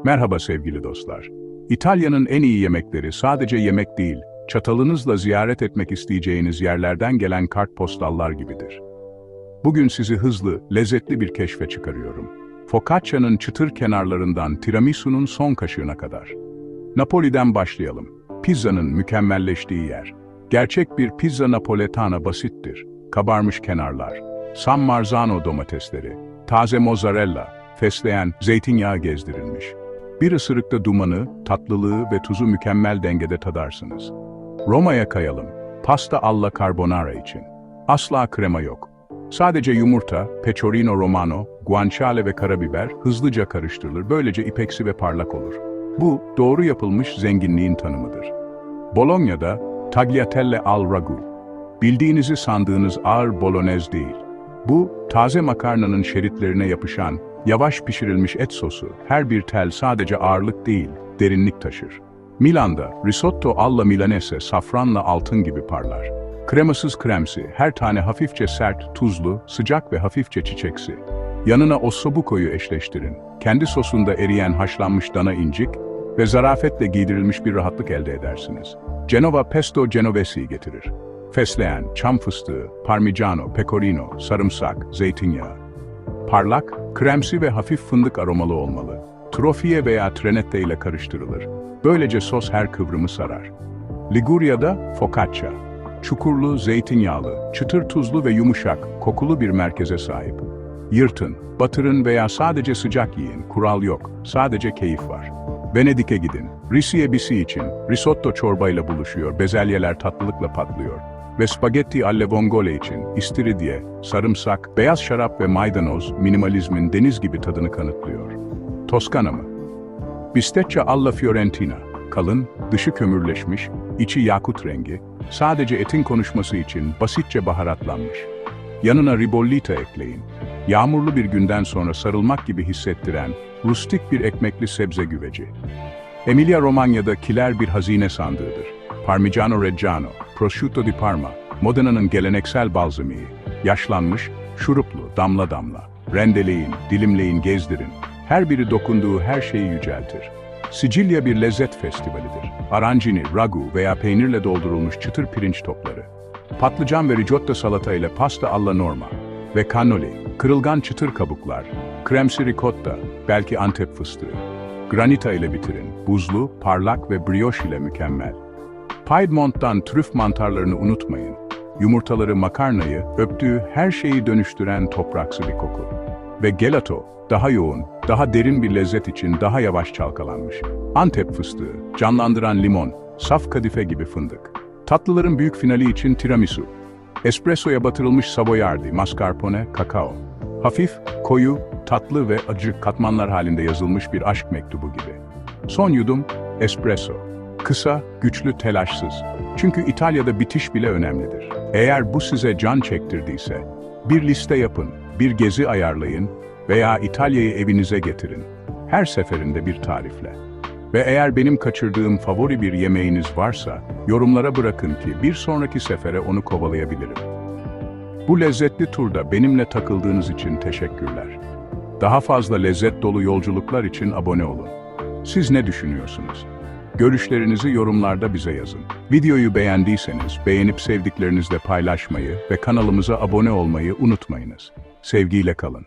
Merhaba sevgili dostlar. İtalya'nın en iyi yemekleri sadece yemek değil, çatalınızla ziyaret etmek isteyeceğiniz yerlerden gelen kartpostallar gibidir. Bugün sizi hızlı, lezzetli bir keşfe çıkarıyorum. Focaccia'nın çıtır kenarlarından tiramisu'nun son kaşığına kadar. Napoli'den başlayalım. Pizzanın mükemmelleştiği yer. Gerçek bir pizza napoletana basittir. Kabarmış kenarlar, San Marzano domatesleri, taze mozzarella, fesleğen, zeytinyağı gezdirilmiş. Bir ısırıkta dumanı, tatlılığı ve tuzu mükemmel dengede tadarsınız. Roma'ya kayalım. Pasta alla carbonara için. Asla krema yok. Sadece yumurta, pecorino romano, guanciale ve karabiber hızlıca karıştırılır. Böylece ipeksi ve parlak olur. Bu, doğru yapılmış zenginliğin tanımıdır. Bologna'da tagliatelle al ragu. Bildiğinizi sandığınız ağır bolognese değil. Bu, taze makarnanın şeritlerine yapışan, yavaş pişirilmiş et sosu, her bir tel sadece ağırlık değil, derinlik taşır. Milan'da risotto alla milanese safranla altın gibi parlar. Kremasız kremsi, her tane hafifçe sert, tuzlu, sıcak ve hafifçe çiçeksi. Yanına ossobuco'yu eşleştirin. Kendi sosunda eriyen haşlanmış dana incik ve zarafetle giydirilmiş bir rahatlık elde edersiniz. Genova pesto genovesi'yi getirir. Fesleğen, çam fıstığı, parmigiano, pecorino, sarımsak, zeytinyağı. Parlak, kremsi ve hafif fındık aromalı olmalı. Trofie veya trenette ile karıştırılır. Böylece sos her kıvrımı sarar. Liguria'da focaccia. Çukurlu, zeytinyağlı, çıtır tuzlu ve yumuşak, kokulu bir merkeze sahip. Yırtın, batırın veya sadece sıcak yiyin, kural yok, sadece keyif var. Venedik'e gidin, Risie Bisi için, risotto çorbayla buluşuyor, bezelyeler tatlılıkla patlıyor. Ve spagetti alle vongole için, istiridye, sarımsak, beyaz şarap ve maydanoz, minimalizmin deniz gibi tadını kanıtlıyor. Toskana mı? Bistecca alla fiorentina, kalın, dışı kömürleşmiş, içi yakut rengi, sadece etin konuşması için basitçe baharatlanmış. Yanına ribollita ekleyin. Yağmurlu bir günden sonra sarılmak gibi hissettiren, rustik bir ekmekli sebze güveci. Emilia-Romanya'da kiler bir hazine sandığıdır. Parmigiano Reggiano, prosciutto di Parma, Modena'nın geleneksel balzamiği. Yaşlanmış, şuruplu, damla damla. Rendeleyin, dilimleyin, gezdirin. Her biri dokunduğu her şeyi yüceltir. Sicilya bir lezzet festivalidir. Arancini, ragu veya peynirle doldurulmuş çıtır pirinç topları. Patlıcan ve ricotta salata ile pasta alla norma. Ve cannoli, kırılgan çıtır kabuklar. Kremsi ricotta, belki Antep fıstığı. Granita ile bitirin, buzlu, parlak ve brioche ile mükemmel. Piedmont'tan trüf mantarlarını unutmayın. Yumurtaları, makarnayı, öptüğü her şeyi dönüştüren topraksı bir koku. Ve gelato, daha yoğun, daha derin bir lezzet için daha yavaş çalkalanmış. Antep fıstığı, canlandıran limon, saf kadife gibi fındık. Tatlıların büyük finali için tiramisu. Espressoya batırılmış savoiardi, mascarpone, kakao. Hafif, koyu, tatlı ve acı katmanlar halinde yazılmış bir aşk mektubu gibi. Son yudum, espresso. Kısa, güçlü, telaşsız. Çünkü İtalya'da bitiş bile önemlidir. Eğer bu size can çektirdiyse, bir liste yapın, bir gezi ayarlayın veya İtalya'yı evinize getirin. Her seferinde bir tarifle. Ve eğer benim kaçırdığım favori bir yemeğiniz varsa, yorumlara bırakın ki bir sonraki sefere onu kovalayabilirim. Bu lezzetli turda benimle takıldığınız için teşekkürler. Daha fazla lezzet dolu yolculuklar için abone olun. Siz ne düşünüyorsunuz? Görüşlerinizi yorumlarda bize yazın. Videoyu beğendiyseniz beğenip sevdiklerinizle paylaşmayı ve kanalımıza abone olmayı unutmayınız. Sevgiyle kalın.